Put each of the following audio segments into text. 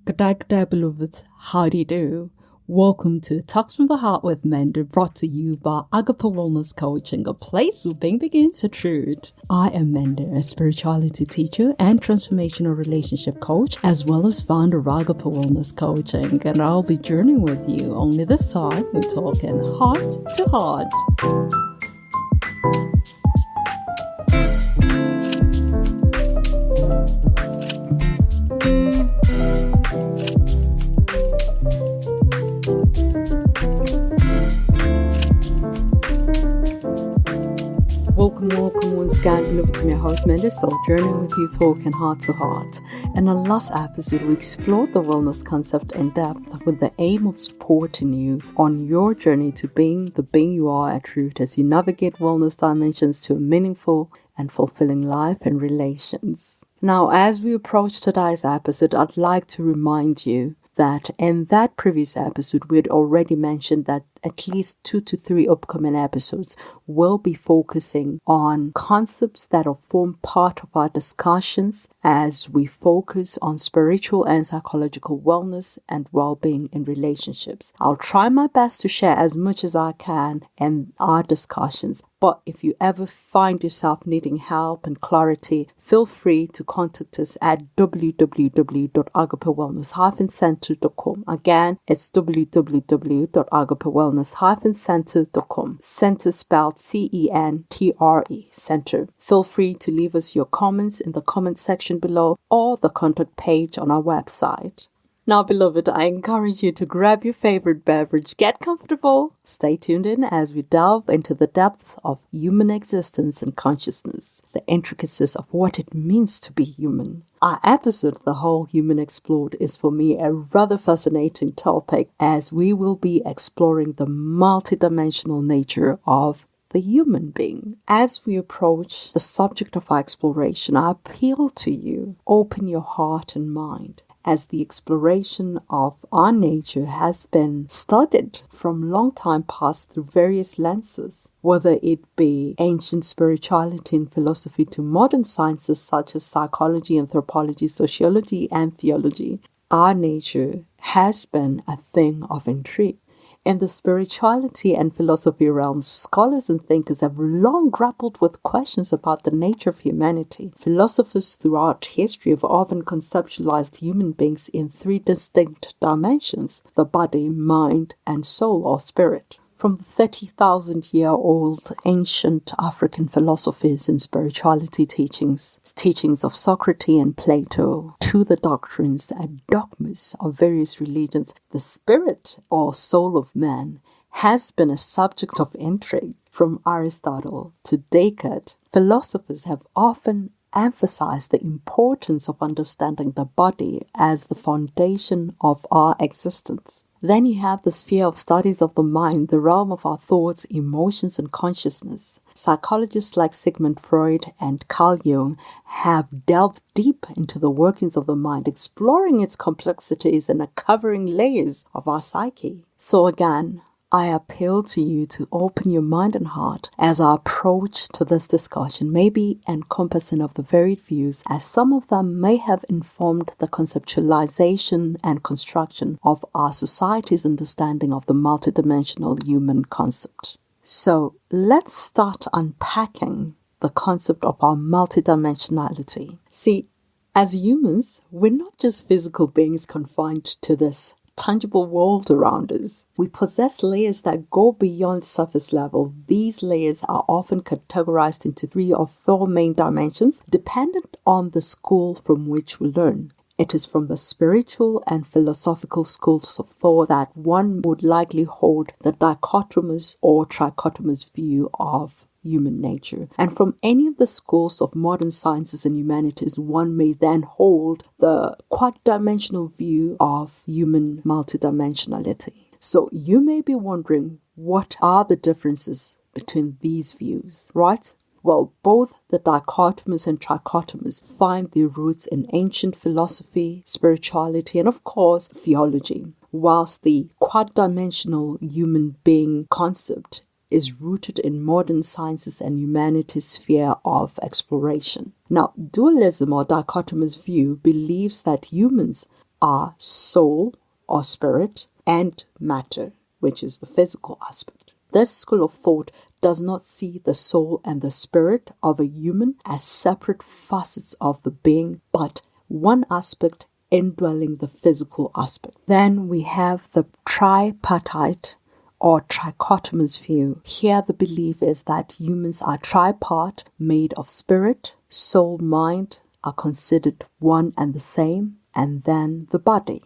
Good day, beloveds. How do you do? Welcome to Talks from the Heart with Mender, brought to you by Agape Wellness Coaching, a place where being begins to truth. I am Mender, a spirituality teacher and transformational relationship coach, as well as founder of Agape Wellness Coaching, and I'll be journeying with you. Only this time, we're talking heart to heart. Welcome once again, beloved, to my host, Mender, so journeying with you, talking heart to heart. In the last episode, we explored the wellness concept in depth with the aim of supporting you on your journey to being the being you are at root as you navigate wellness dimensions to a meaningful and fulfilling life and relations. Now, as we approach today's episode, I'd like to remind you that in that previous episode, we had already mentioned that at least 2 to 3 upcoming episodes will be focusing on concepts that will form part of our discussions as we focus on spiritual and psychological wellness and well-being in relationships. I'll try my best to share as much as I can in our discussions, but if you ever find yourself needing help and clarity, feel free to contact us at www.agapewellness-center.com. Again, it's www.agapewellness-center.com. Center spelled C-E-N-T-R-E, center. Feel free to leave us your comments in the comment section below or the contact page on our website. Now, beloved, I encourage you to grab your favorite beverage, get comfortable, stay tuned in as we delve into the depths of human existence and consciousness, the intricacies of what it means to be human. Our episode, The Whole Human Explored, is for me a rather fascinating topic as we will be exploring the multidimensional nature of the human being. As we approach the subject of our exploration, I appeal to you, open your heart and mind, as the exploration of our nature has been studied from long time past through various lenses, whether it be ancient spirituality and philosophy to modern sciences such as psychology, anthropology, sociology, and theology. Our nature has been a thing of intrigue. In the spirituality and philosophy realms, scholars and thinkers have long grappled with questions about the nature of humanity. Philosophers throughout history have often conceptualized human beings in 3 distinct dimensions: the body, mind, and soul or spirit. From the 30,000-year-old ancient African philosophies and spirituality teachings of Socrates and Plato, to the doctrines and dogmas of various religions, the spirit or soul of man has been a subject of intrigue. From Aristotle to Descartes, philosophers have often emphasized the importance of understanding the body as the foundation of our existence. Then you have the sphere of studies of the mind, the realm of our thoughts, emotions, and consciousness. Psychologists like Sigmund Freud and Carl Jung have delved deep into the workings of the mind, exploring its complexities and uncovering layers of our psyche. So again, I appeal to you to open your mind and heart as our approach to this discussion may be encompassing of the varied views, as some of them may have informed the conceptualization and construction of our society's understanding of the multidimensional human concept. So let's start unpacking the concept of our multidimensionality. See, as humans, we're not just physical beings confined to this tangible world around us. We possess layers that go beyond surface level. These layers are often categorized into 3 or 4 main dimensions, dependent on the school from which we learn. It is from the spiritual and philosophical schools of thought that one would likely hold the dichotomous or trichotomous view of human nature. And from any of the schools of modern sciences and humanities, one may then hold the quad-dimensional view of human multidimensionality. So you may be wondering, what are the differences between these views, right? Well, both the dichotomous and trichotomous find their roots in ancient philosophy, spirituality, and of course, theology, whilst the quad-dimensional human being concept is rooted in modern sciences and humanities' sphere of exploration. Now, dualism or dichotomous view believes that humans are soul or spirit and matter, which is the physical aspect. This school of thought does not see the soul and the spirit of a human as separate facets of the being, but one aspect indwelling the physical aspect. Then we have the tripartite or trichotomous view. Here the belief is that humans are tripart, made of spirit, soul, mind are considered one and the same, and then the body,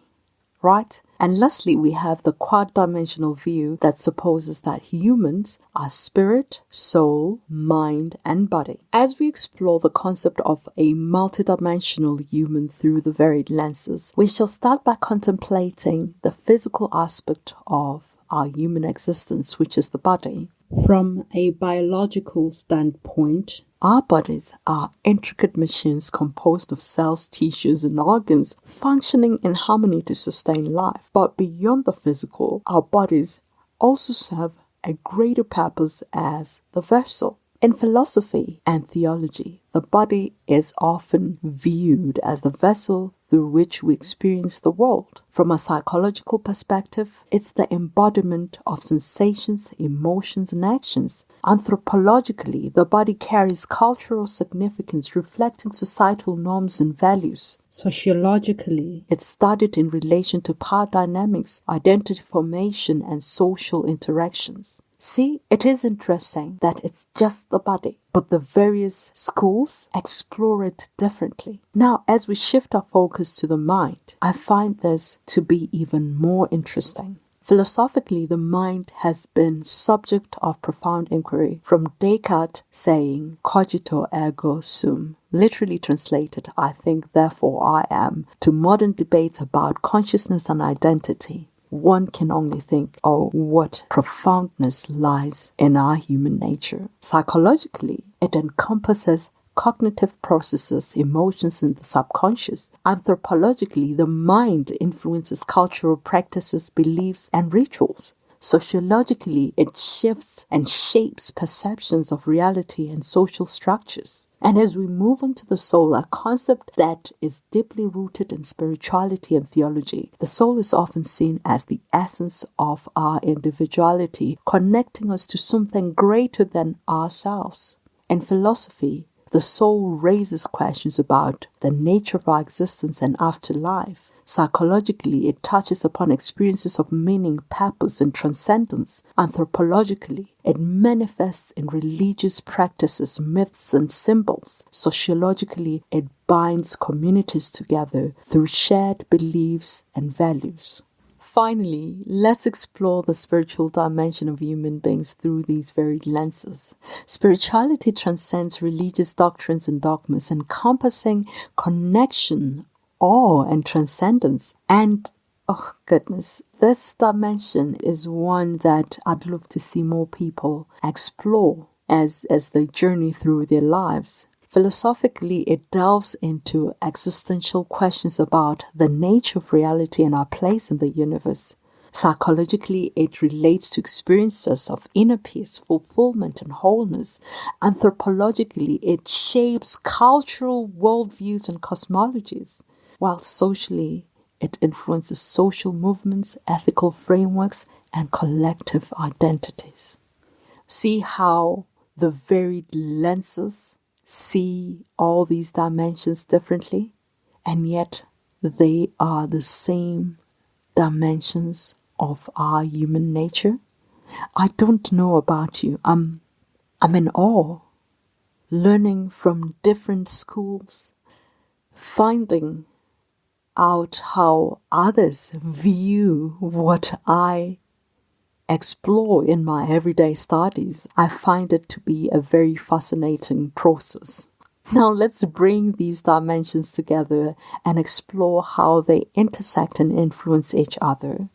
right? And lastly, we have the quad-dimensional view that supposes that humans are spirit, soul, mind, and body. As we explore the concept of a multidimensional human through the varied lenses, we shall start by contemplating the physical aspect of our human existence, which is the body. From a biological standpoint, our bodies are intricate machines composed of cells, tissues, and organs functioning in harmony to sustain life. But beyond the physical, our bodies also serve a greater purpose as the vessel. In philosophy and theology, the body is often viewed as the vessel through which we experience the world. From a psychological perspective, it's the embodiment of sensations, emotions, and actions. Anthropologically, the body carries cultural significance reflecting societal norms and values. Sociologically, it's studied in relation to power dynamics, identity formation, and social interactions. See, it is interesting that it's just the body, but the various schools explore it differently. Now, as we shift our focus to the mind, I find this to be even more interesting. Philosophically, the mind has been subject of profound inquiry, from Descartes saying, cogito ergo sum, literally translated, I think, therefore I am, to modern debates about consciousness and identity. One can only think, oh, what profoundness lies in our human nature. Psychologically, it encompasses cognitive processes, emotions, and the subconscious. Anthropologically, the mind influences cultural practices, beliefs, and rituals. Sociologically, it shifts and shapes perceptions of reality and social structures. And as we move on to the soul, a concept that is deeply rooted in spirituality and theology, the soul is often seen as the essence of our individuality, connecting us to something greater than ourselves. In philosophy, the soul raises questions about the nature of our existence and afterlife. Psychologically, it touches upon experiences of meaning, purpose, and transcendence. Anthropologically, it manifests in religious practices, myths, and symbols. Sociologically, it binds communities together through shared beliefs and values. Finally, let's explore the spiritual dimension of human beings through these varied lenses. Spirituality transcends religious doctrines and dogmas, encompassing connection, awe, and transcendence. And, oh goodness, this dimension is one that I'd love to see more people explore as they journey through their lives. Philosophically, it delves into existential questions about the nature of reality and our place in the universe. Psychologically, it relates to experiences of inner peace, fulfillment, and wholeness. Anthropologically, it shapes cultural worldviews and cosmologies, while socially, it influences social movements, ethical frameworks, and collective identities. See how the varied lenses see all these dimensions differently, and yet they are the same dimensions of our human nature. I don't know about you. I'm in awe, learning from different schools, finding out how others view what I explore in my everyday studies. I find it to be a very fascinating process. Now let's bring these dimensions together and explore how they intersect and influence each other.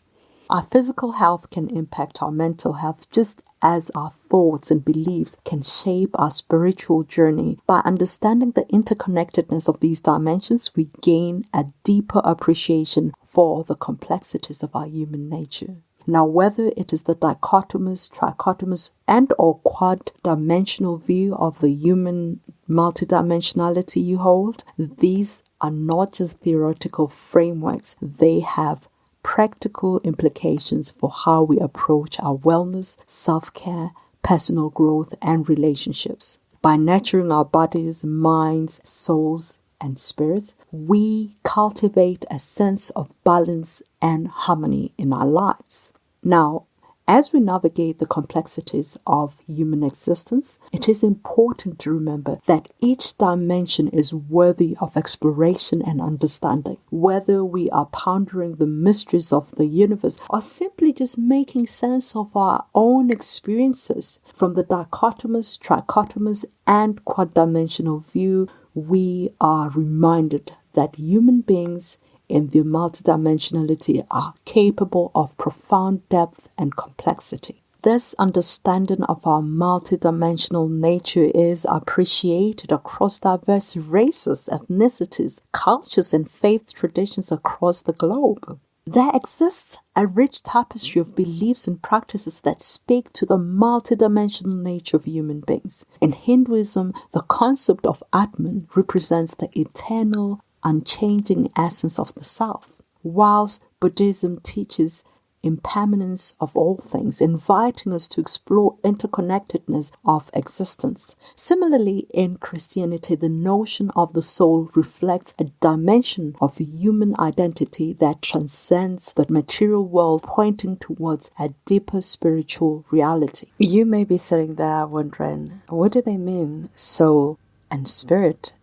Our physical health can impact our mental health just as our thoughts and beliefs can shape our spiritual journey. By understanding the interconnectedness of these dimensions, we gain a deeper appreciation for the complexities of our human nature. Now, whether it is the dichotomous, trichotomous, and or quad-dimensional view of the human multidimensionality you hold, these are not just theoretical frameworks. They have practical implications for how we approach our wellness, self-care, personal growth, and relationships. By nurturing our bodies, minds, souls, and spirits, we cultivate a sense of balance and harmony in our lives. Now, as we navigate the complexities of human existence, it is important to remember that each dimension is worthy of exploration and understanding. Whether we are pondering the mysteries of the universe or simply just making sense of our own experiences from the dichotomous, trichotomous, and quad-dimensional view, we are reminded that human beings in their multidimensionality are capable of profound depth and complexity. This understanding of our multidimensional nature is appreciated across diverse races, ethnicities, cultures, and faith traditions across the globe. There exists a rich tapestry of beliefs and practices that speak to the multidimensional nature of human beings. In Hinduism, the concept of Atman represents the eternal, unchanging essence of the self, whilst Buddhism teaches impermanence of all things, inviting us to explore interconnectedness of existence. Similarly, in Christianity, the notion of the soul reflects a dimension of human identity that transcends the material world, pointing towards a deeper spiritual reality. You may be sitting there wondering, what do they mean, soul and spirit?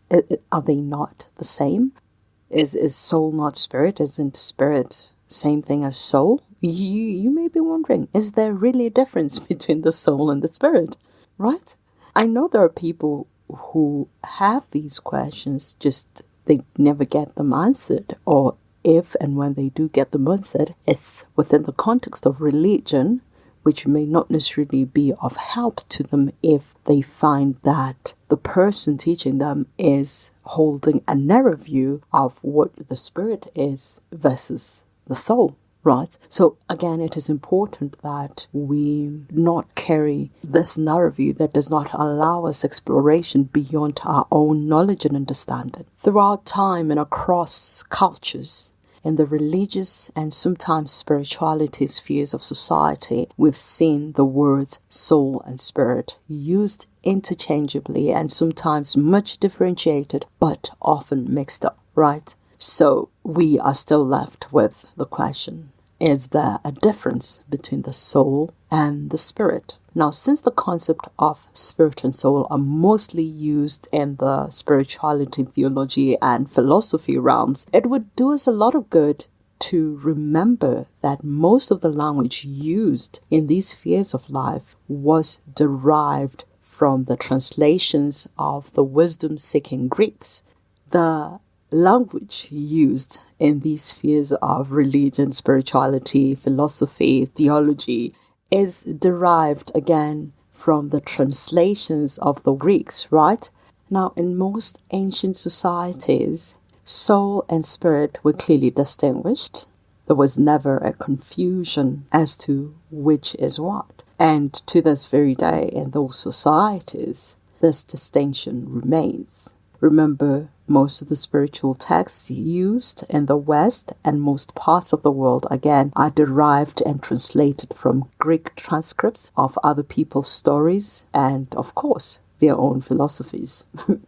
Are they not the same? Is soul not spirit? Isn't spirit same thing as soul? You may be wondering, is there really a difference between the soul and the spirit? Right? I know there are people who have these questions, just they never get them answered, or if and when they do get them answered, it's within the context of religion, which may not necessarily be of help to them if they find that the person teaching them is holding a narrow view of what the spirit is versus the soul, right? So again, it is important that we not carry this narrow view that does not allow us exploration beyond our own knowledge and understanding. Throughout time and across cultures, in the religious and sometimes spirituality spheres of society, we've seen the words soul and spirit used interchangeably and sometimes much differentiated, but often mixed up, right? So we are still left with the question, is there a difference between the soul and the spirit? Now, since the concept of spirit and soul are mostly used in the spirituality, theology, and philosophy realms, it would do us a lot of good to remember that most of the language used in these spheres of life was derived from the translations of the wisdom-seeking Greeks. The language used in these spheres of religion, spirituality, philosophy, theology is derived again from the translations of the Greeks, right? Now, in most ancient societies, soul and spirit were clearly distinguished. There was never a confusion as to which is what. And to this very day, in those societies, this distinction remains. Remember, most of the spiritual texts used in the West and most parts of the world, again, are derived and translated from Greek transcripts of other people's stories and, of course, their own philosophies.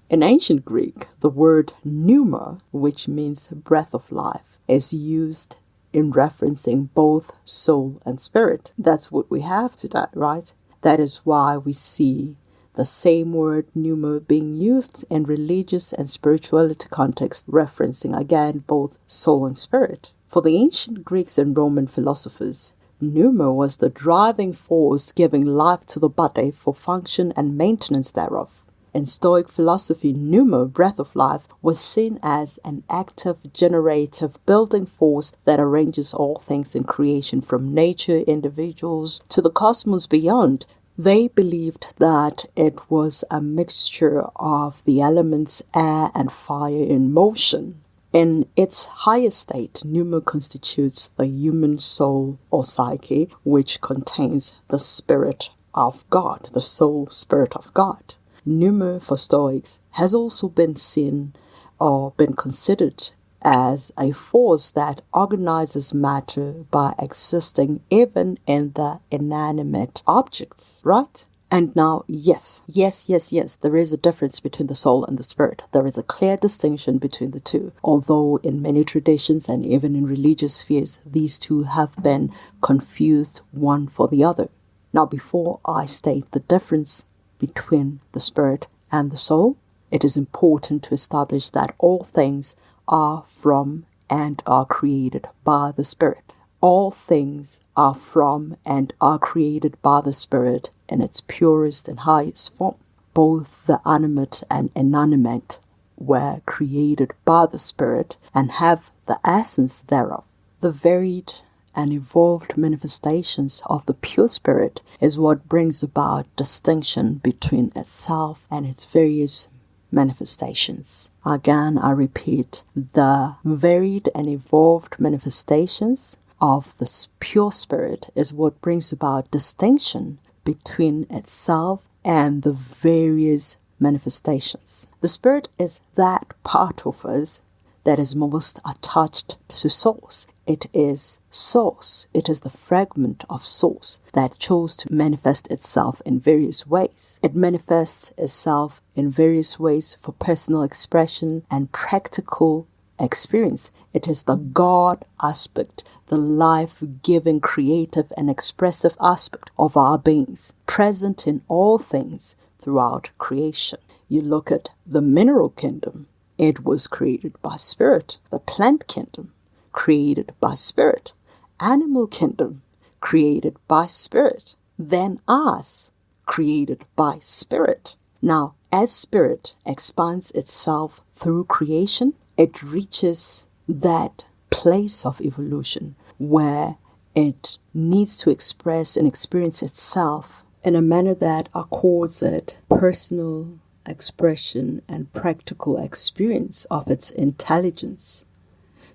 In ancient Greek, the word pneuma, which means breath of life, is used in referencing both soul and spirit. That's what we have today, right? That is why we see the same word pneuma being used in religious and spirituality context, referencing again both soul and spirit. For the ancient Greeks and Roman philosophers, pneuma was the driving force giving life to the body for function and maintenance thereof. In Stoic philosophy, pneuma, breath of life, was seen as an active, generative, building force that arranges all things in creation, from nature, individuals, to the cosmos beyond. They believed that it was a mixture of the elements air and fire in motion. In its higher state, pneuma constitutes the human soul or psyche, which contains the spirit of God, the soul spirit of God. Pneuma for Stoics has also been seen or been considered as a force that organizes matter by existing even in the inanimate objects, right? And now, yes, there is a difference between the soul and the spirit. There is a clear distinction between the two, although in many traditions and even in religious spheres, these two have been confused one for the other. Now, before I state the difference between the spirit and the soul, it is important to establish that all things are from and are created by the Spirit. All things are from and are created by the Spirit in its purest and highest form. Both the animate and inanimate were created by the Spirit and have the essence thereof. The varied and evolved manifestations of the pure Spirit is what brings about distinction between itself and its various manifestations. Again, I repeat, the varied and evolved manifestations of the pure Spirit is what brings about distinction between itself and the various manifestations. The Spirit is that part of us that is most attached to Source. It is Source. It is the fragment of Source that chose to manifest itself in various ways. It manifests itself in various ways for personal expression and practical experience. It is the God aspect, the life-giving, creative, and expressive aspect of our beings, present in all things throughout creation. You look at the mineral kingdom, it was created by Spirit. The plant kingdom, created by Spirit. Animal kingdom, created by Spirit. Then us, created by Spirit. Now, as Spirit expands itself through creation, it reaches that place of evolution where it needs to express and experience itself in a manner that accords it personal expression and practical experience of its intelligence.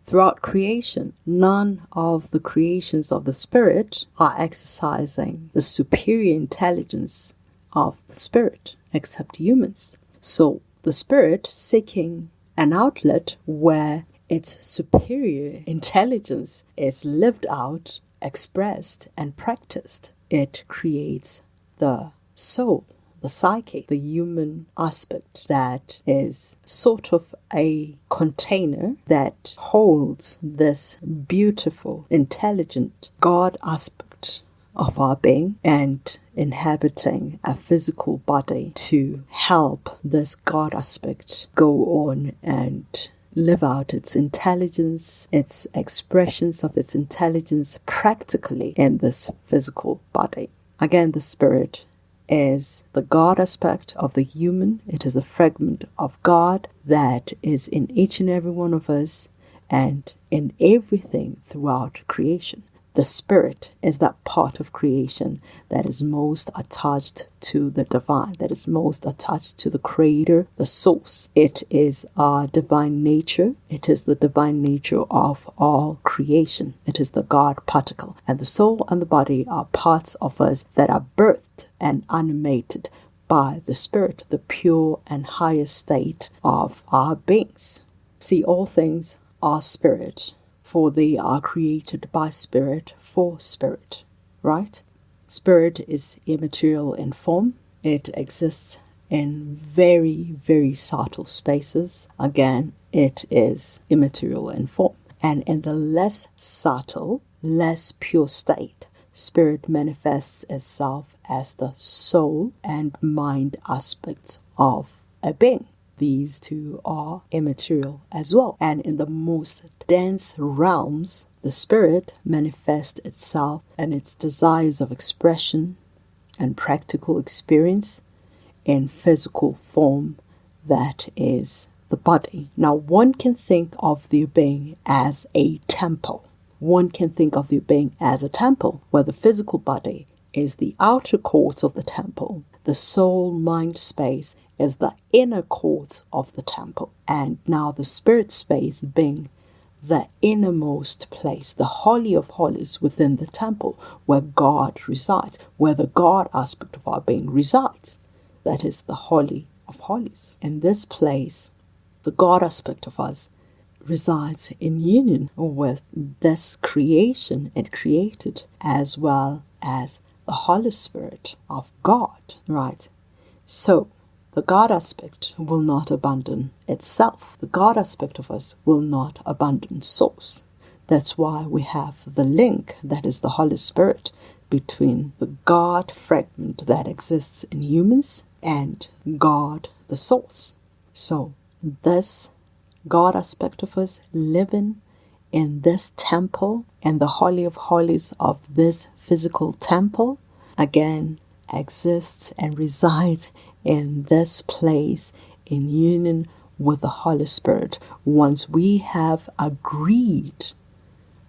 Throughout creation, none of the creations of the Spirit are exercising the superior intelligence of the Spirit, except humans. So the Spirit, seeking an outlet where its superior intelligence is lived out, expressed, and practiced, it creates the soul, the psyche, the human aspect that is sort of a container that holds this beautiful, intelligent God aspect of our being and inhabiting a physical body to help this God aspect go on and live out its intelligence, its expressions of its intelligence practically in this physical body. Again, the Spirit is the God aspect of the human. It is a fragment of God that is in each and every one of us and in everything throughout creation. The Spirit is that part of creation that is most attached to the divine, that is most attached to the Creator, the Source. It is our divine nature. It is the divine nature of all creation. It is the God particle. And the soul and the body are parts of us that are birthed and animated by the Spirit, the pure and highest state of our beings. See, all things are spirit, for they are created by Spirit for Spirit, right? Spirit is immaterial in form. It exists in very, very subtle spaces. Again, it is immaterial in form. And in the less subtle, less pure state, Spirit manifests itself as the soul and mind aspects of a being. These two are immaterial as well. And in the most dense realms, the Spirit manifests itself and its desires of expression and practical experience in physical form, that is the body. Now, one can think of the being as a temple. One can think of the being as a temple, where the physical body is the outer courts of the temple. The soul-mind space is the inner courts of the temple. And now the spirit space being the innermost place, the holy of holies within the temple, where God resides, where the God aspect of our being resides. that is the Holy of Holies. In this place, the God aspect of us resides in union with this creation it created, as well as the Holy Spirit of God, right? So, the God aspect will not abandon itself. The God aspect of us will not abandon source. That's why we have the link, that is the Holy Spirit, between the God fragment that exists in humans and God, the source. So, this God aspect of us living in this temple and the Holy of Holies of this physical temple, again, exists and resides in this place in union with the Holy Spirit once we have agreed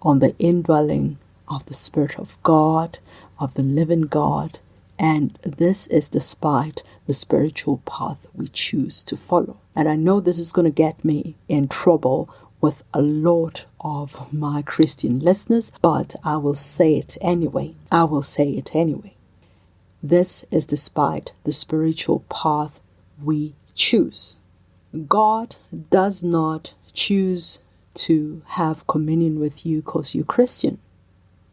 on the indwelling of the Spirit of God, of the living God, and this is despite the spiritual path we choose to follow. And I know this is going to get me in trouble with a lot of my Christian listeners, but I will say it anyway. This is despite the spiritual path we choose. God does not choose to have communion with you because you're Christian.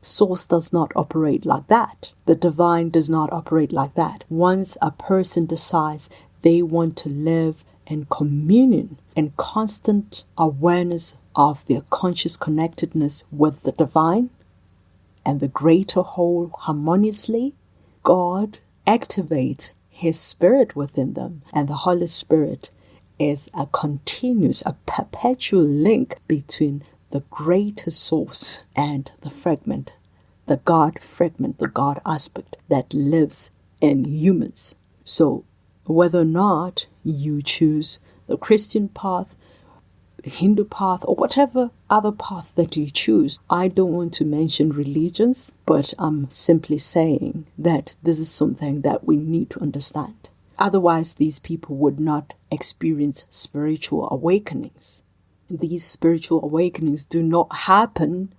Source does not operate like that. The divine does not operate like that. Once a person decides they want to live in communion, in constant awareness of their conscious connectedness with the divine and the greater whole harmoniously, God activates His Spirit within them, and the Holy Spirit is a continuous, a perpetual link between the greater source and the fragment, the God fragment, the God aspect that lives in humans. So whether or not you choose the Christian path, the Hindu path, or whatever other path that you choose, I don't want to mention religions, but I'm simply saying that this is something that we need to understand. Otherwise, these people would not experience spiritual awakenings. These spiritual awakenings do not happen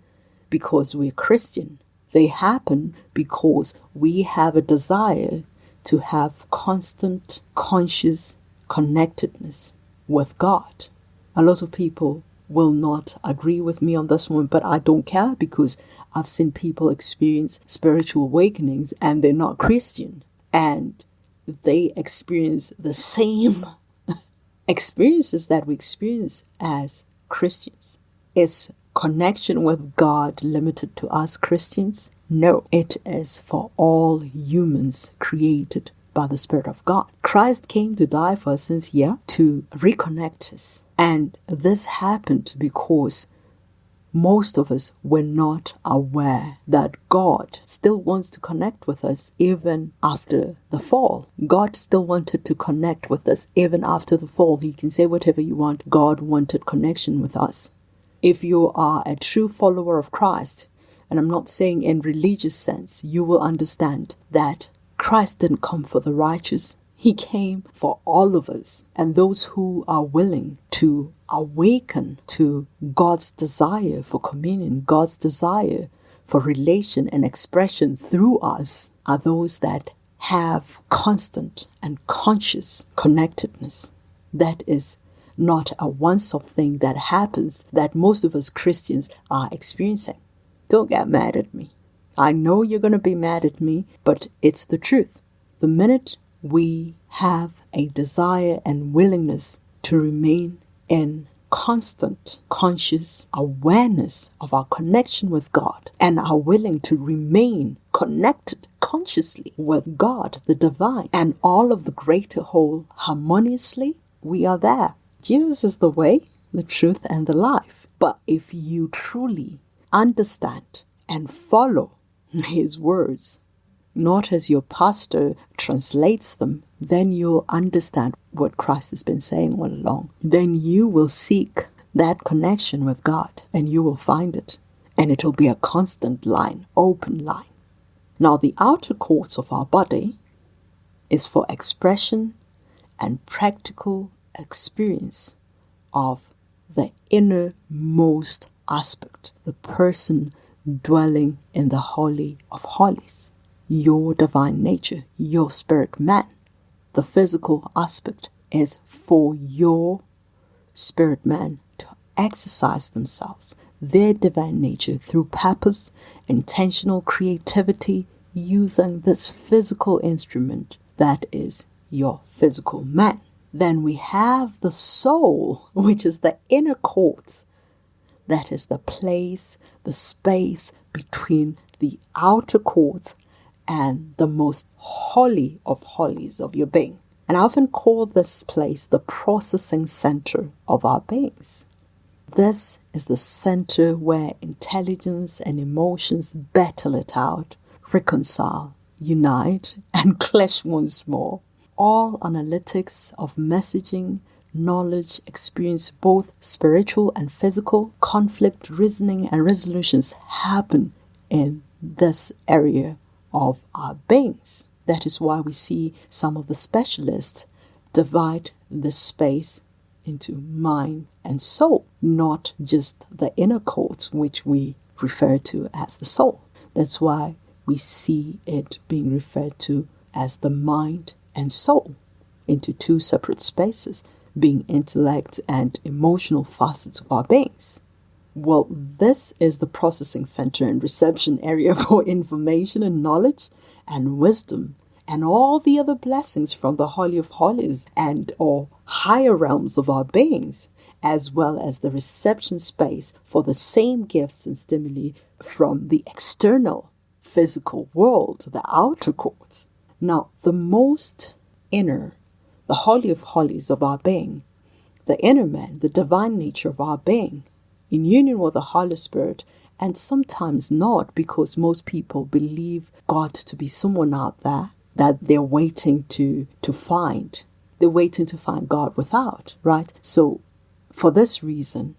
because we're Christian. They happen because we have a desire to have constant, conscious connectedness with God. A lot of people will not agree with me on this one, but I don't care because I've seen people experience spiritual awakenings and they're not Christian. And they experience the same experiences that we experience as Christians. Is connection with God limited to us Christians? No, it is for all humans created by the Spirit of God. Christ came to die for our sins here to reconnect us. And this happened because most of us were not aware that God still wants to connect with us even after the fall. God still wanted to connect with us even after the fall. You can say whatever you want. God wanted connection with us. If you are a true follower of Christ, and I'm not saying in religious sense, you will understand that Christ didn't come for the righteous. He came for all of us and those who are willing to awaken to God's desire for communion, God's desire for relation and expression through us are those that have constant and conscious connectedness. That is not a once-off thing that happens that most of us Christians are experiencing. Don't get mad at me. I know you're going to be mad at me, but it's the truth. The minute we have a desire and willingness to remain in constant conscious awareness of our connection with God and are willing to remain connected consciously with God, the divine, and all of the greater whole harmoniously, we are there. Jesus is the way, the truth, and the life. But if you truly understand and follow His words, not as your pastor translates them, then you'll understand what Christ has been saying all along. Then you will seek that connection with God and you will find it. And it'll be a constant line, open line. Now, the outer courts of our body is for expression and practical experience of the innermost aspect, the person dwelling in the Holy of Holies, your divine nature, your spirit man, the physical aspect is for your spirit man to exercise themselves, their divine nature through purpose, intentional creativity, using this physical instrument that is your physical man. Then we have the soul, which is the inner court. That is the place, the space between the outer court and the most holy of holies of your being. And I often call this place the processing center of our beings. This is the center where intelligence and emotions battle it out, reconcile, unite, and clash once more. All analytics of messaging, knowledge, experience, both spiritual and physical, conflict, reasoning, and resolutions happen in this area of our beings. That is why we see some of the specialists divide this space into mind and soul, not just the inner courts, which we refer to as the soul. That's why we see it being referred to as the mind and soul, into two separate spaces, being intellect and emotional facets of our beings. Well, this is the processing center and reception area for information and knowledge and wisdom and all the other blessings from the Holy of Holies and or higher realms of our beings, as well as the reception space for the same gifts and stimuli from the external physical world, the outer courts. Now, the most inner, the Holy of Holies of our being, the inner man, the divine nature of our being, in union with the Holy Spirit, and sometimes not, because most people believe God to be someone out there that they're waiting to find. They're waiting to find God without, right? So for this reason,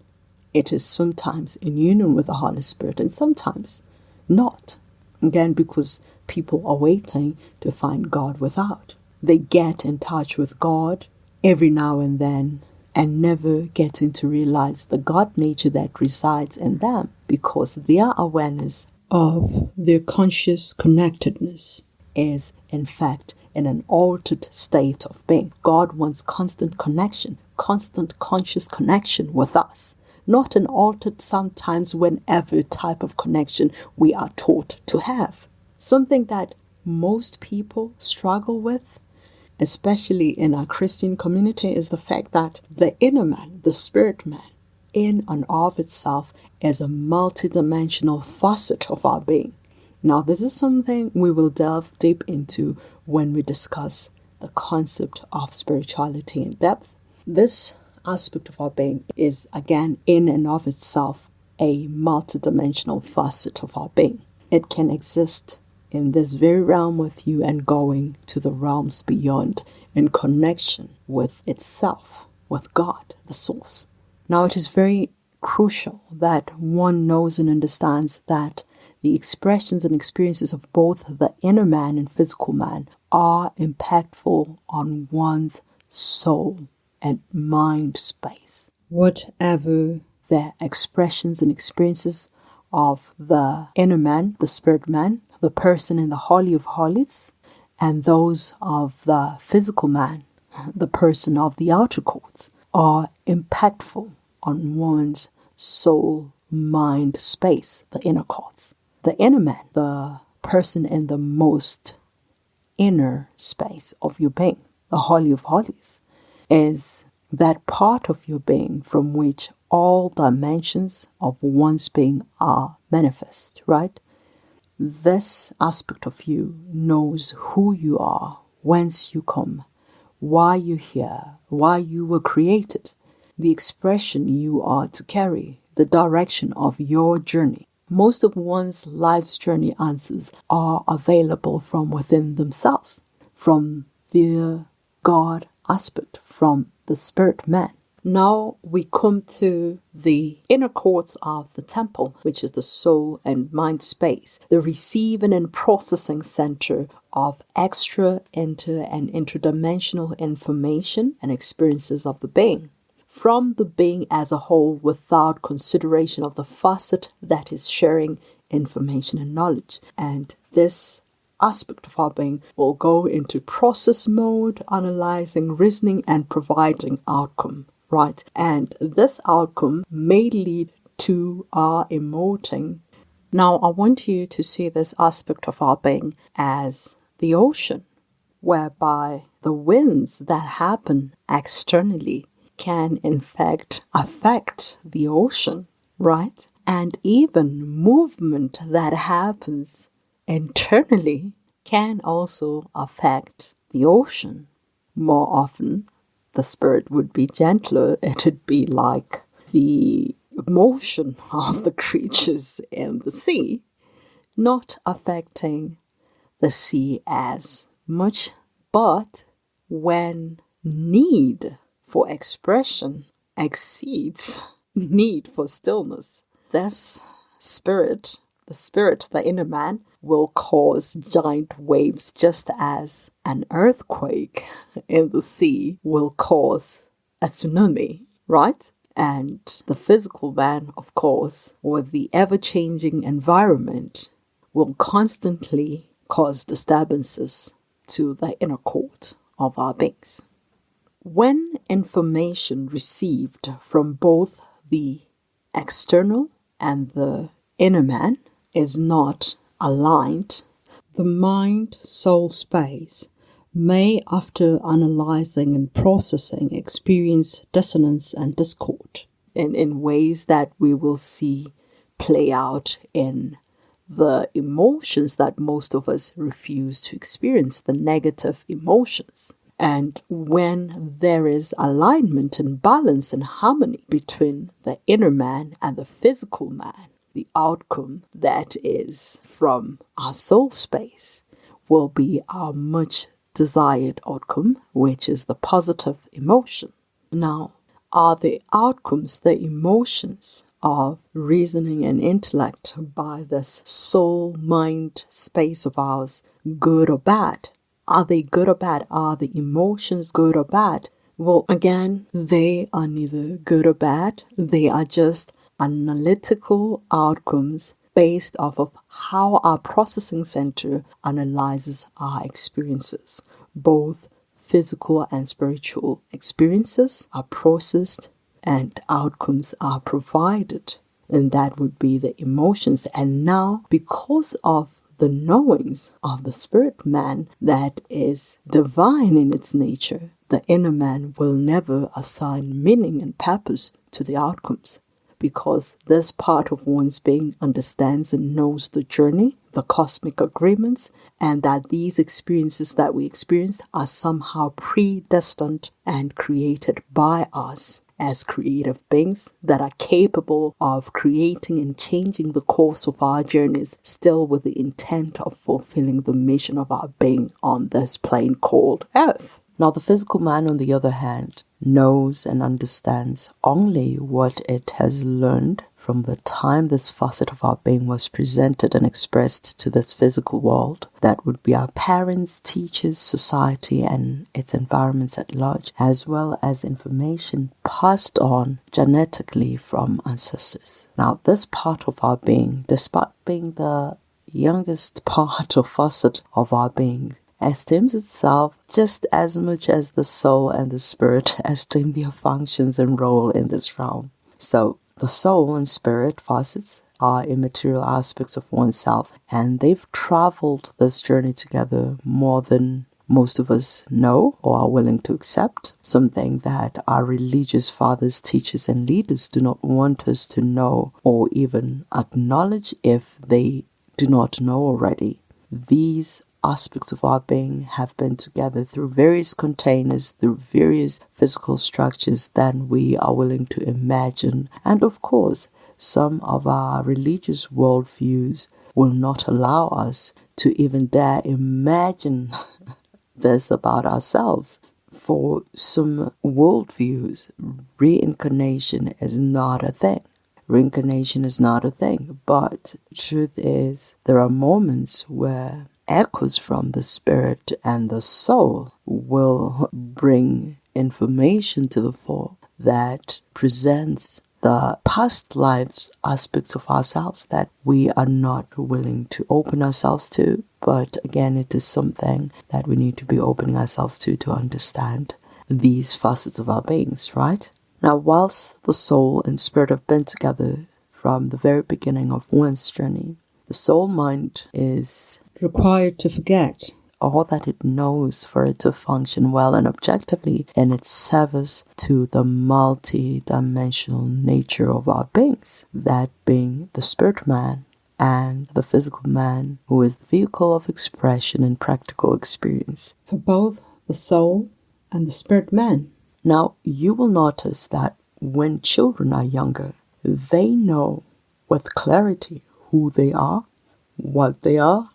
it is sometimes in union with the Holy Spirit and sometimes not. Again, because people are waiting to find God without. They get in touch with God every now and then and never getting to realize the God nature that resides in them, because their awareness of their conscious connectedness is in fact in an altered state of being. God wants constant connection, constant conscious connection with us, not an altered sometimes whenever type of connection we are taught to have. Something that most people struggle with, especially in our Christian community, is the fact that the inner man, the spirit man, in and of itself is a multidimensional facet of our being. Now, this is something we will delve deep into when we discuss the concept of spirituality in depth. This aspect of our being is, again, in and of itself, a multidimensional facet of our being. It can exist in this very realm with you and going to the realms beyond in connection with itself, with God, the source. Now, it is very crucial that one knows and understands that the expressions and experiences of both the inner man and physical man are impactful on one's soul and mind space. Whatever the expressions and experiences of the inner man, the spirit man, the person in the Holy of Holies, and those of the physical man, the person of the outer courts, are impactful on one's soul, mind space, the inner courts. The inner man, the person in the most inner space of your being, the Holy of Holies, is that part of your being from which all dimensions of one's being are manifest, right? This aspect of you knows who you are, whence you come, why you're here, why you were created, the expression you are to carry, the direction of your journey. Most of one's life's journey answers are available from within themselves, from the God aspect, from the spirit man. Now we come to the inner courts of the temple, which is the soul and mind space, the receiving and processing center of extra, inter, and interdimensional information and experiences of the being, from the being as a whole without consideration of the facet that is sharing information and knowledge. And this aspect of our being will go into process mode, analyzing, reasoning, and providing outcome, right? And this outcome may lead to our emoting. Now, I want you to see this aspect of our being as the ocean, whereby the winds that happen externally can in fact affect the ocean, right? And even movement that happens internally can also affect the ocean. More often, the spirit would be gentler. It'd be like the motion of the creatures in the sea, not affecting the sea as much, but when need for expression exceeds need for stillness, this spirit, the inner man, will cause giant waves, just as an earthquake in the sea will cause a tsunami, right? And the physical man, of course, with the ever-changing environment, will constantly cause disturbances to the inner court of our beings. When information received from both the external and the inner man is not aligned, the mind-soul space may, after analyzing and processing, experience dissonance and discord in ways that we will see play out in the emotions that most of us refuse to experience, the negative emotions. And when there is alignment and balance and harmony between the inner man and the physical man, the outcome that is from our soul space will be our much desired outcome, which is the positive emotion. Now, are the outcomes, the emotions of reasoning and intellect by this soul mind space of ours good or bad? Are they good or bad? Are the emotions good or bad? Well, again, they are neither good or bad. They are just analytical outcomes based off of how our processing center analyzes our experiences. Both physical and spiritual experiences are processed and outcomes are provided. And that would be the emotions. And now, because of the knowings of the spirit man that is divine in its nature, the inner man will never assign meaning and purpose to the outcomes, because this part of one's being understands and knows the journey, the cosmic agreements, and that these experiences that we experience are somehow predestined and created by us as creative beings that are capable of creating and changing the course of our journeys, still with the intent of fulfilling the mission of our being on this plane called Earth. Now, the physical man, on the other hand, knows and understands only what it has learned from the time this facet of our being was presented and expressed to this physical world. That would be our parents, teachers, society, and its environments at large, as well as information passed on genetically from ancestors. Now, this part of our being, despite being the youngest part or facet of our being, esteems itself just as much as the soul and the spirit esteem their functions and role in this realm. So the soul and spirit facets are immaterial aspects of oneself, and they've traveled this journey together more than most of us know or are willing to accept, something that our religious fathers, teachers, and leaders do not want us to know or even acknowledge if they do not know already. These aspects of our being have been together through various containers, through various physical structures than we are willing to imagine. And of course, some of our religious worldviews will not allow us to even dare imagine this about ourselves. For some worldviews, reincarnation is not a thing. Reincarnation is not a thing. But truth is, there are moments where echoes from the spirit and the soul will bring information to the fore that presents the past lives aspects of ourselves that we are not willing to open ourselves to. But again, it is something that we need to be opening ourselves to understand these facets of our beings, right? Now, whilst the soul and spirit have been together from the very beginning of one's journey, the soul mind is required to forget all that it knows for it to function well and objectively in its service to the multi-dimensional nature of our beings, that being the spirit man and the physical man, who is the vehicle of expression and practical experience for both the soul and the spirit man. Now, you will notice that when children are younger, they know with clarity who they are, what they are,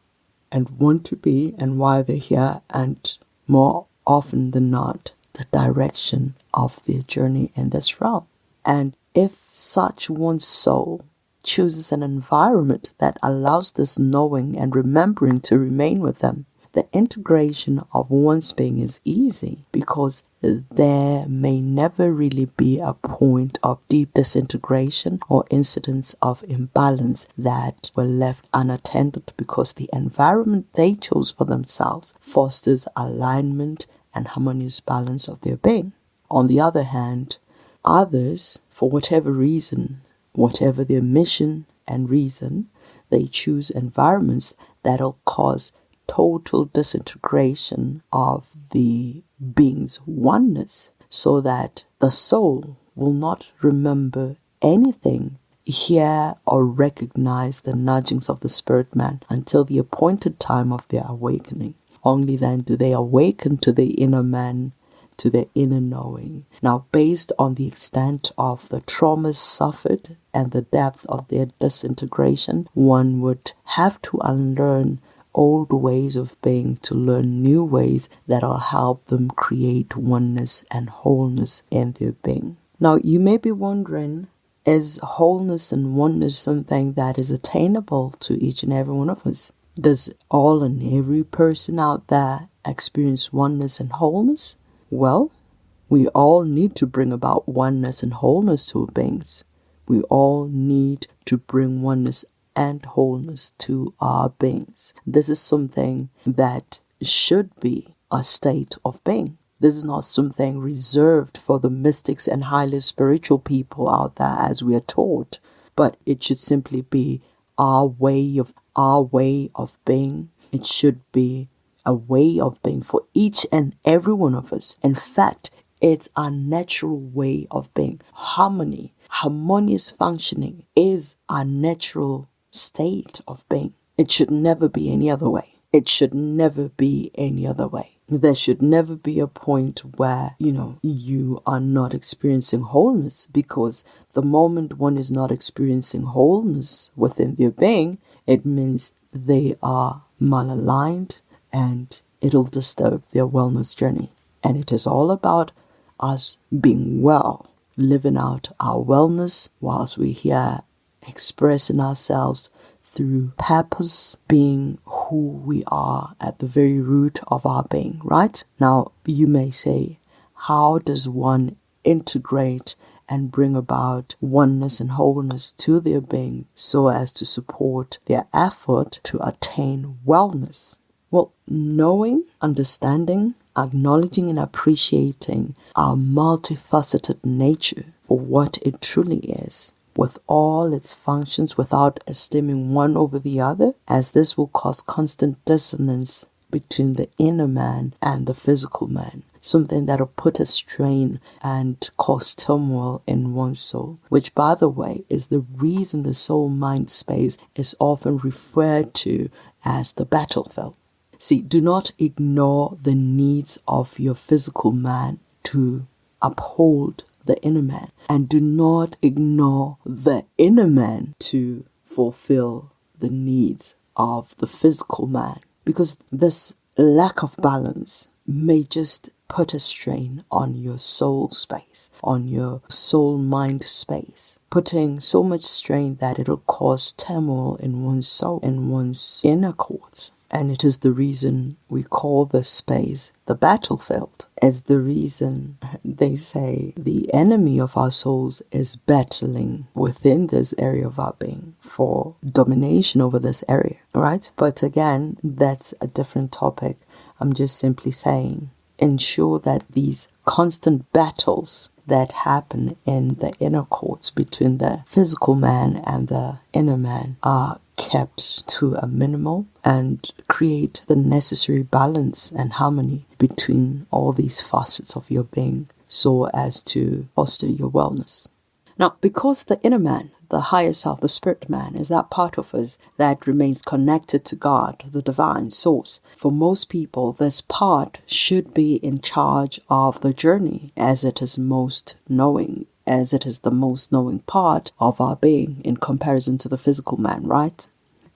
and want to be, and why they're here, and more often than not, the direction of their journey in this realm. And if such one's soul chooses an environment that allows this knowing and remembering to remain with them, the integration of one's being is easy, because there may never really be a point of deep disintegration or incidents of imbalance that were left unattended, because the environment they chose for themselves fosters alignment and harmonious balance of their being. On the other hand, others, for whatever reason, whatever their mission and reason, they choose environments that'll cause total disintegration of the being's oneness, so that the soul will not remember anything, hear or recognize the nudgings of the spirit man until the appointed time of their awakening. Only then do they awaken to the inner man, to their inner knowing. Now, based on the extent of the traumas suffered and the depth of their disintegration, one would have to unlearn old ways of being to learn new ways that'll help them create oneness and wholeness in their being. Now, you may be wondering, is wholeness and oneness something that is attainable to each and every one of us? Does all and every person out there experience oneness and wholeness? Well, we all need to bring about oneness and wholeness to our beings. We all need to bring oneness and wholeness to our beings. This is something that should be a state of being. This is not something reserved for the mystics and highly spiritual people out there, as we are taught, but it should simply be our way of being. It should be a way of being for each and every one of us. In fact, it's our natural way of being. Harmonious functioning is our natural state of being. It should never be any other way. It should never be any other way. There should never be a point where, you are not experiencing wholeness, because the moment one is not experiencing wholeness within their being, it means they are malaligned and it'll disturb their wellness journey. And it is all about us being well, living out our wellness whilst we're here, expressing ourselves through purpose, being who we are at the very root of our being, right? Now, you may say, how does one integrate and bring about oneness and wholeness to their being so as to support their effort to attain wellness? Well, knowing, understanding, acknowledging and appreciating our multifaceted nature for what it truly is, with all its functions, without esteeming one over the other, as this will cause constant dissonance between the inner man and the physical man, something that will put a strain and cause turmoil in one's soul, which, by the way, is the reason the soul-mind space is often referred to as the battlefield. See, do not ignore the needs of your physical man to uphold the inner man, and do not ignore the inner man to fulfill the needs of the physical man, because this lack of balance may just put a strain on your soul space, on your soul-mind space, putting so much strain that it'll cause turmoil in one's soul, in one's inner courts. And it is the reason we call this space the battlefield. It's the reason they say the enemy of our souls is battling within this area of our being for domination over this area, right? But again, that's a different topic. I'm just simply saying, ensure that these constant battles that happen in the inner courts between the physical man and the inner man are kept to a minimal and create the necessary balance and harmony between all these facets of your being so as to foster your wellness. Now, because the inner man, the higher self, the spirit man, is that part of us that remains connected to God, the divine source. For most people, this part should be in charge of the journey as it is most knowing, as it is the most knowing part of our being in comparison to the physical man, right?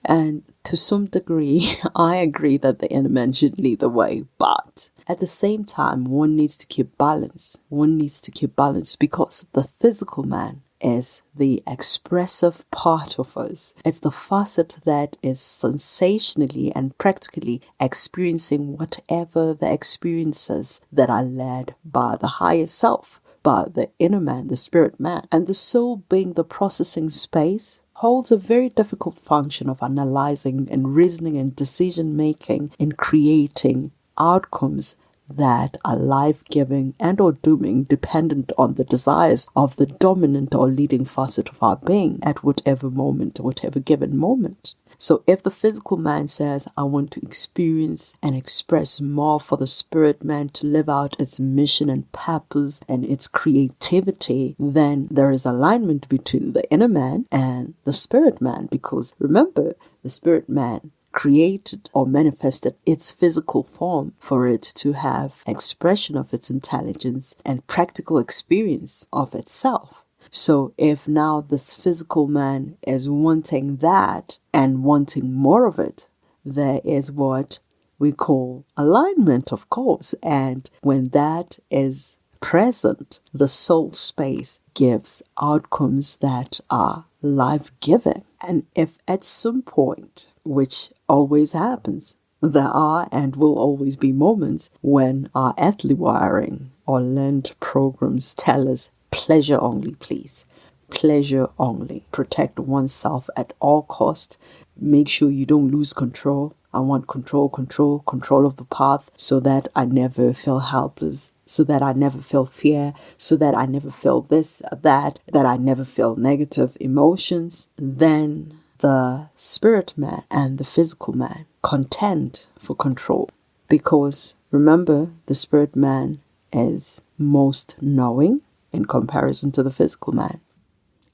And to some degree, I agree that the inner man should lead the way, but at the same time, one needs to keep balance. One needs to keep balance because the physical man is the expressive part of us. It's the facet that is sensationally and practically experiencing whatever the experiences that are led by the higher self, by the inner man, the spirit man. And the soul, being the processing space, holds a very difficult function of analyzing and reasoning and decision making in creating outcomes that are life-giving and or dooming, dependent on the desires of the dominant or leading facet of our being at whatever moment, whatever given moment. So if the physical man says, I want to experience and express more for the spirit man to live out its mission and purpose and its creativity, then there is alignment between the inner man and the spirit man, because remember, the spirit man created or manifested its physical form for it to have expression of its intelligence and practical experience of itself. So if now this physical man is wanting that and wanting more of it, there is what we call alignment, of course. And when that is present, the soul space gives outcomes that are life-giving. And if at some point, which always happens, there are and will always be moments when our earthly wiring or learned programs tell us, pleasure only, please. Pleasure only. Protect oneself at all costs. Make sure you don't lose control. I want control of the path so that I never feel helpless, so that I never feel fear, so that I never feel this, that I never feel negative emotions. Then the spirit man and the physical man contend for control. Because remember, the spirit man is most knowing in comparison to the physical man.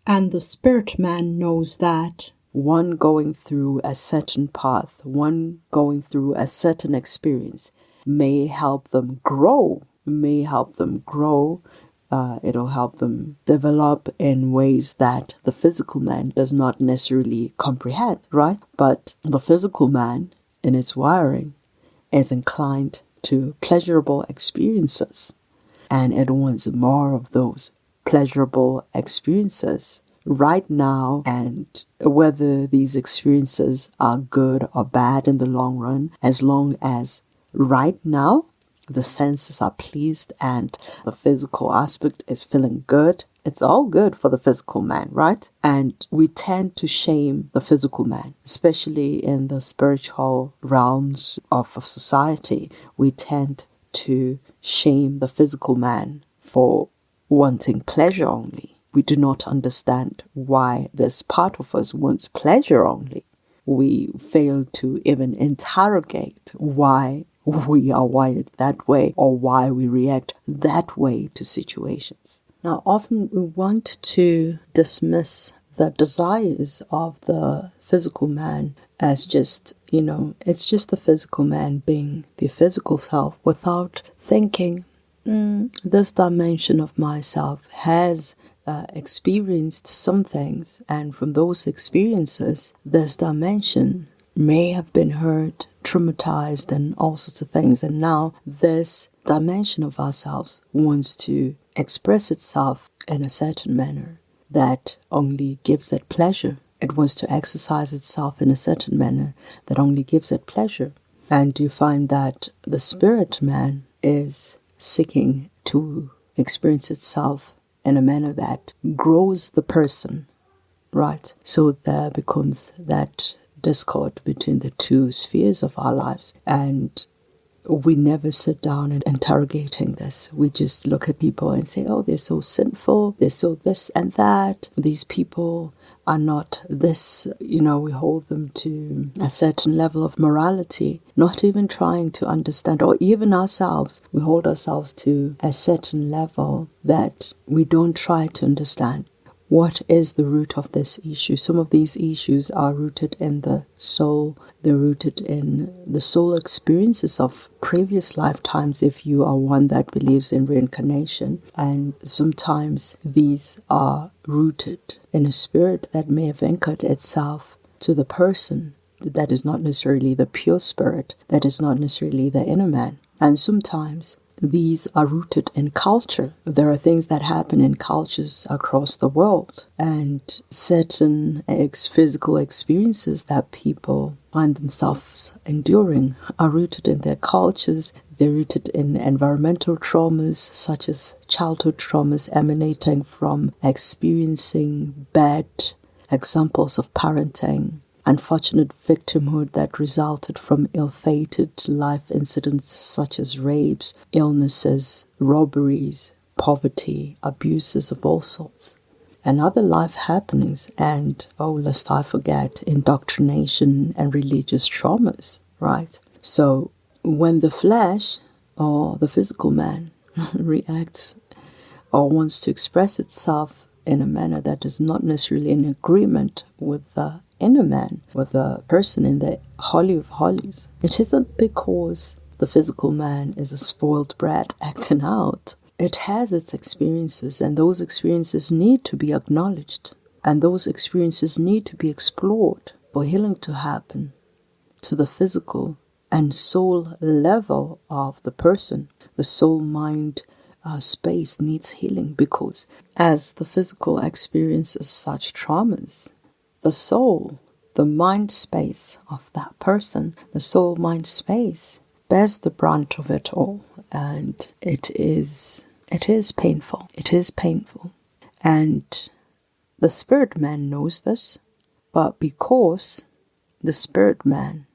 And the spirit man knows that one going through a certain path, one going through a certain experience may help them grow, it'll help them develop in ways that the physical man does not necessarily comprehend, right? But the physical man, in its wiring, is inclined to pleasurable experiences. And it wants more of those pleasurable experiences right now, and whether these experiences are good or bad in the long run, as long as right now the senses are pleased and the physical aspect is feeling good, it's all good for the physical man, right? And we tend to shame the physical man, especially in the spiritual realms of society. We tend to shame the physical man for wanting pleasure only. We do not understand why this part of us wants pleasure only. We fail to even interrogate why we are wired that way or why we react that way to situations. Now, often we want to dismiss the desires of the physical man as just, it's just the physical man being the physical self without thinking, this dimension of myself has experienced some things, and from those experiences, this dimension may have been hurt, traumatized, and all sorts of things. And now this dimension of ourselves wants to express itself in a certain manner that only gives it pleasure. it was to exercise itself in a certain manner that only gives it pleasure. And you find that the spirit man is seeking to experience itself in a manner that grows the person, right? So there becomes that discord between the two spheres of our lives. And we never sit down and interrogating this. We just look at people and say, oh, they're so sinful, they're so this and that. These people are not this, we hold them to a certain level of morality, not even trying to understand, or even ourselves, we hold ourselves to a certain level that we don't try to understand. What is the root of this issue? Some of these issues are rooted in the soul. They're rooted in the soul experiences of previous lifetimes, if you are one that believes in reincarnation. And sometimes these are rooted in a spirit that may have anchored itself to the person. That is not necessarily the pure spirit. That is not necessarily the inner man. And sometimes these are rooted in culture. There are things that happen in cultures across the world, and certain physical experiences that people find themselves enduring are rooted in their cultures. They're rooted in environmental traumas, such as childhood traumas emanating from experiencing bad examples of parenting, unfortunate victimhood that resulted from ill-fated life incidents such as rapes, illnesses, robberies, poverty, abuses of all sorts, and other life happenings, and, lest I forget, indoctrination and religious traumas, right? So when the flesh or the physical man reacts or wants to express itself in a manner that is not necessarily in agreement with the inner man, with the person in the Holy of Holies, it isn't because the physical man is a spoiled brat acting out. It has its experiences, and those experiences need to be acknowledged, and those experiences need to be explored for healing to happen to the physical and soul level of the person. The soul-mind space needs healing, because as the physical experiences such traumas, the soul, the mind space of that person, the soul-mind space bears the brunt of it all. And it is painful. It is painful. And the spirit man knows this, but because the spirit man,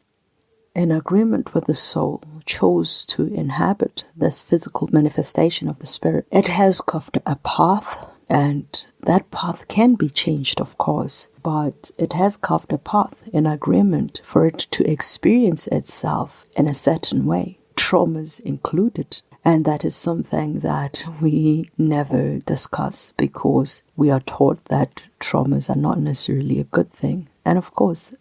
in agreement with the soul, chose to inhabit this physical manifestation of the spirit, it has carved a path. And that path can be changed, of course, but it has carved a path in agreement for it to experience itself in a certain way, traumas included. And that is something that we never discuss, because we are taught that traumas are not necessarily a good thing. And of course,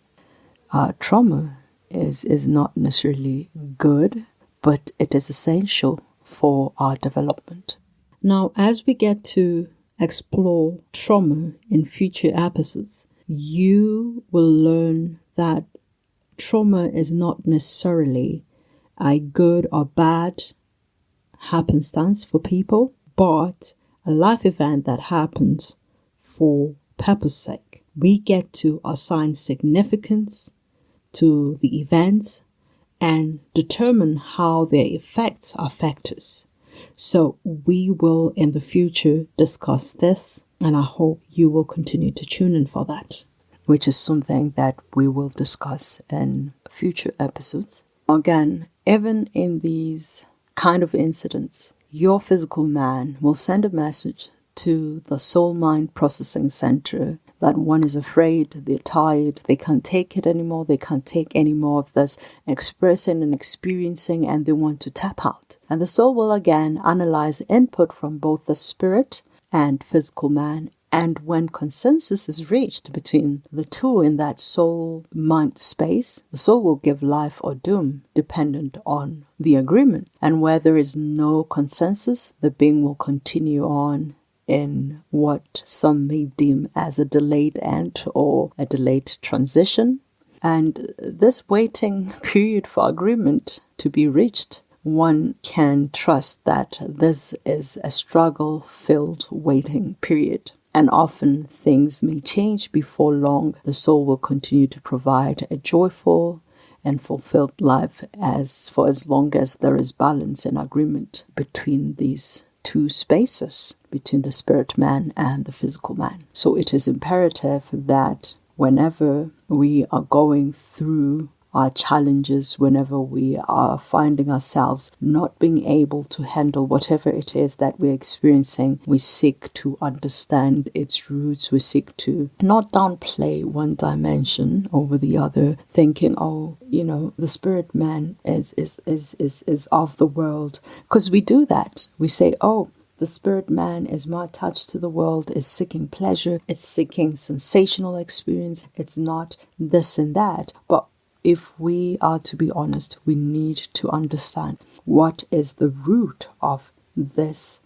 trauma is not necessarily good, but it is essential for our development. Now, as we get to explore trauma in future episodes, you will learn that trauma is not necessarily a good or bad happenstance for people, but a life event that happens for purpose sake. We get to assign significance to the events and determine how their effects affect us. So we will in the future discuss this, and I hope you will continue to tune in for that, which is something that we will discuss in future episodes. Again, even in these kind of incidents, your physical man will send a message to the soul-mind processing center that one is afraid, they're tired, they can't take it anymore, they can't take any more of this expressing and experiencing, and they want to tap out. And the soul will again analyze input from both the spirit and physical man, and when consensus is reached between the two in that soul-mind space, the soul will give life or doom dependent on the agreement. And where there is no consensus, the being will continue on in what some may deem as a delayed end or a delayed transition. And this waiting period for agreement to be reached, one can trust that this is a struggle-filled waiting period. And often things may change before long. The soul will continue to provide a joyful and fulfilled life for as long as there is balance and agreement between these two spaces, between the spirit man and the physical man. So it is imperative that whenever we are going through our challenges, whenever we are finding ourselves not being able to handle whatever it is that we're experiencing, we seek to understand its roots. We seek to not downplay one dimension over the other, thinking, the spirit man is of the world. Because we do that. We say, the spirit man is more attached to the world, is seeking pleasure, it's seeking sensational experience, it's not this and that. But if we are to be honest, we need to understand what is the root of this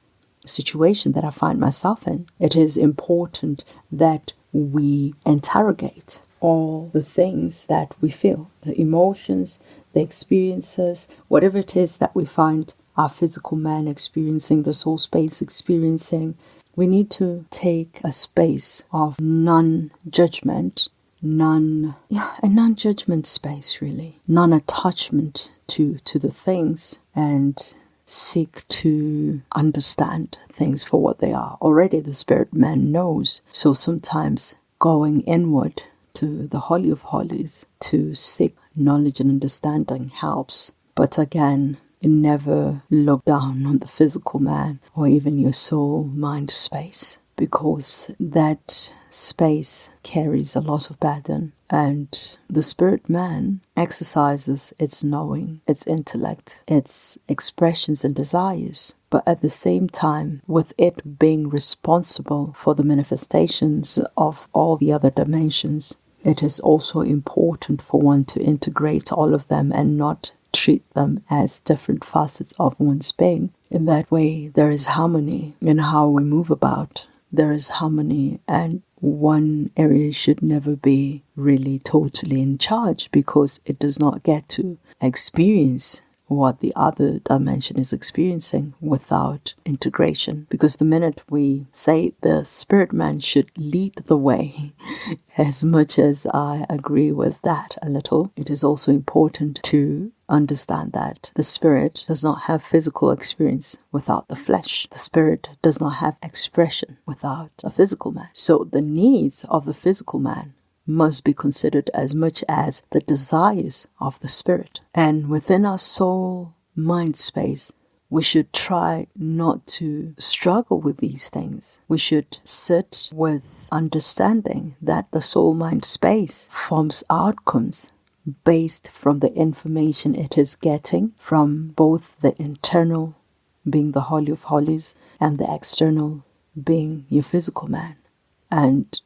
situation that I find myself in. It is important that we interrogate all the things that we feel, the emotions, the experiences, whatever it is that we find our physical man experiencing, the soul space experiencing. We need to take a space of non-judgment, a non-judgment space, really. Non-attachment to the things, and seek to understand things for what they are. Already the spirit man knows. So sometimes going inward to the Holy of Holies to seek knowledge and understanding helps. But again, never look down on the physical man or even your soul mind space, because that space carries a lot of burden, and the spirit man exercises its knowing, its intellect, its expressions and desires, but at the same time, with it being responsible for the manifestations of all the other dimensions, it is also important for one to integrate all of them and not treat them as different facets of one's being. In that way, there is harmony in how we move about. There is harmony, and one area should never be really totally in charge, because it does not get to experience what the other dimension is experiencing without integration. Because the minute we say the spirit man should lead the way, as much as I agree with that a little, it is also important to understand that the spirit does not have physical experience without the flesh. The spirit does not have expression without a physical man. So the needs of the physical man must be considered as much as the desires of the spirit. And within our soul mind space, we should try not to struggle with these things. We should sit with understanding that the soul mind space forms outcomes based from the information it is getting from both the internal, being the Holy of Holies, and the external, being your physical man. And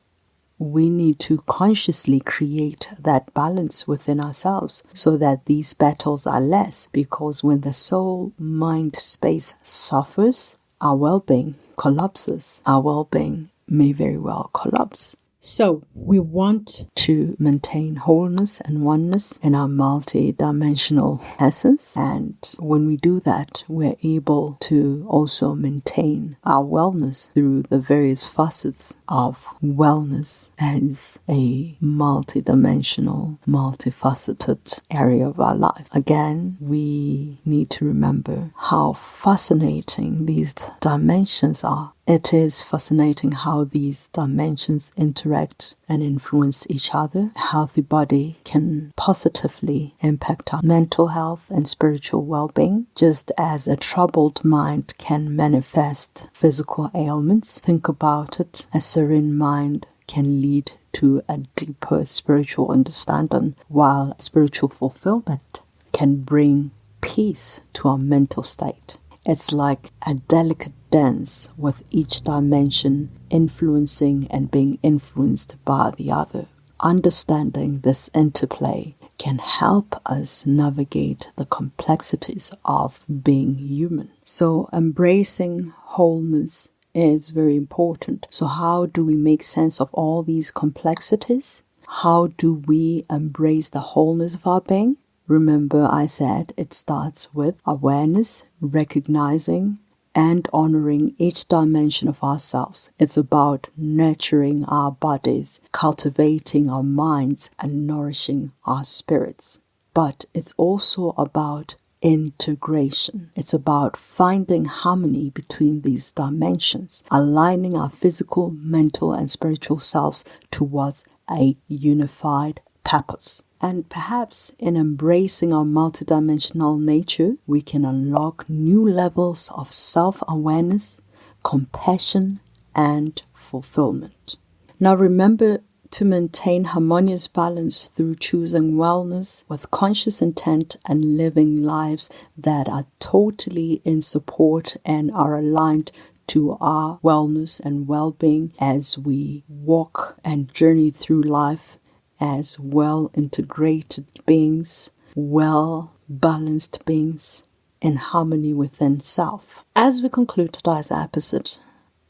we need to consciously create that balance within ourselves so that these battles are less, because when the soul mind space suffers, our well-being collapses. Our well-being may very well collapse. So we want to maintain wholeness and oneness in our multi-dimensional essence. And when we do that, we're able to also maintain our wellness through the various facets of wellness as a multi-dimensional, multifaceted area of our life. Again, we need to remember how fascinating these dimensions are. It is fascinating how these dimensions interact and influence each other. A healthy body can positively impact our mental health and spiritual well-being, just as a troubled mind can manifest physical ailments. Think about it. A serene mind can lead to a deeper spiritual understanding, while spiritual fulfillment can bring peace to our mental state. It's like a delicate dance with each dimension influencing and being influenced by the other. Understanding this interplay can help us navigate the complexities of being human. So embracing wholeness is very important. So how do we make sense of all these complexities? How do we embrace the wholeness of our being? Remember, I said it starts with awareness, recognizing and honoring each dimension of ourselves. It's about nurturing our bodies, cultivating our minds, and nourishing our spirits. But it's also about integration. It's about finding harmony between these dimensions, aligning our physical, mental, and spiritual selves towards a unified purpose. And perhaps in embracing our multidimensional nature, we can unlock new levels of self-awareness, compassion, and fulfillment. Now remember to maintain harmonious balance through choosing wellness with conscious intent and living lives that are totally in support and are aligned to our wellness and well-being as we walk and journey through life as well-integrated beings, well-balanced beings in harmony within self. As we conclude today's episode,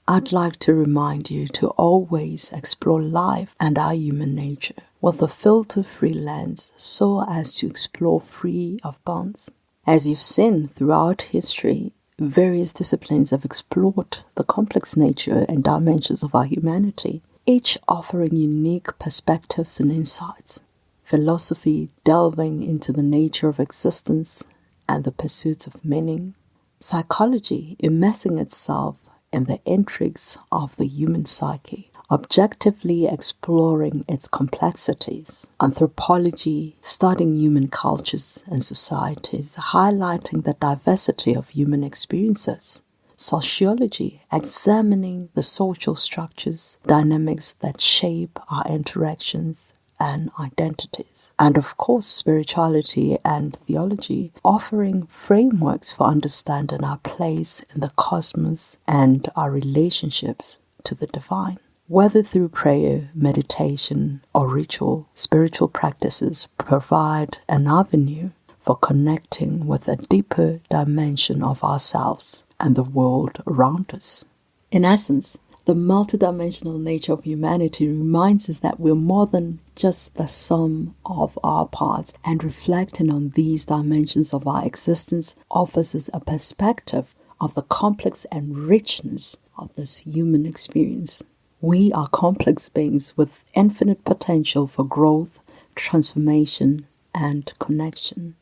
I'd like to remind you to always explore life and our human nature with a filter-free lens so as to explore free of bounds. As you've seen throughout history, various disciplines have explored the complex nature and dimensions of our humanity, each offering unique perspectives and insights. Philosophy delving into the nature of existence and the pursuits of meaning. Psychology immersing itself in the intrigues of the human psyche, objectively exploring its complexities. Anthropology studying human cultures and societies, highlighting the diversity of human experiences. Sociology, examining the social structures, dynamics that shape our interactions and identities. And of course, spirituality and theology, offering frameworks for understanding our place in the cosmos and our relationships to the divine. Whether through prayer, meditation, or ritual, spiritual practices provide an avenue for connecting with a deeper dimension of ourselves and the world around us. In essence, the multidimensional nature of humanity reminds us that we're more than just the sum of our parts, and reflecting on these dimensions of our existence offers us a perspective of the complex and richness of this human experience. We are complex beings with infinite potential for growth, transformation, and connection.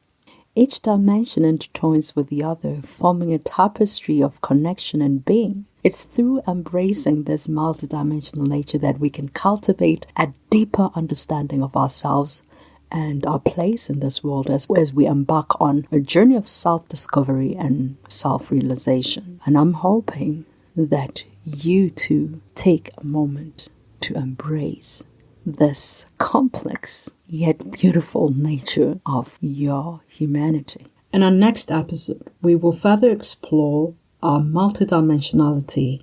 Each dimension intertwines with the other, forming a tapestry of connection and being. It's through embracing this multidimensional nature that we can cultivate a deeper understanding of ourselves and our place in this world as we embark on a journey of self-discovery and self-realization. And I'm hoping that you too take a moment to embrace this complex yet beautiful nature of your humanity. In our next episode, we will further explore our multidimensionality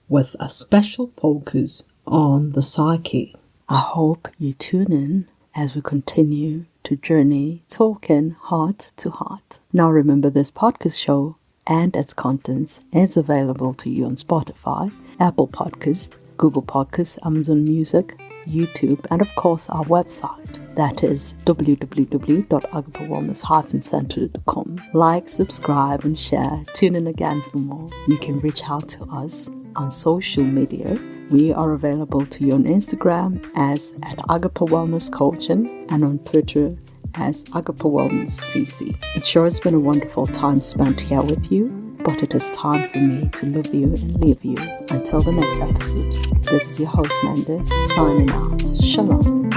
with a special focus on the psyche. I hope you tune in as we continue to journey talking heart to heart. Now remember, this podcast show and its contents is available to you on Spotify, Apple Podcast, Google Podcasts, Amazon Music, YouTube, and of course our website. That is www.agapawellness-center.com. Like, subscribe, and share. Tune in again for more. You can reach out to us on social media. We are available to you on Instagram as @AgapaWellnessCoaching and on Twitter as AgapaWellnessCC. It sure has been a wonderful time spent here with you, but it is time for me to love you and leave you. Until the next episode, this is your host, Mendes, signing out. Shalom.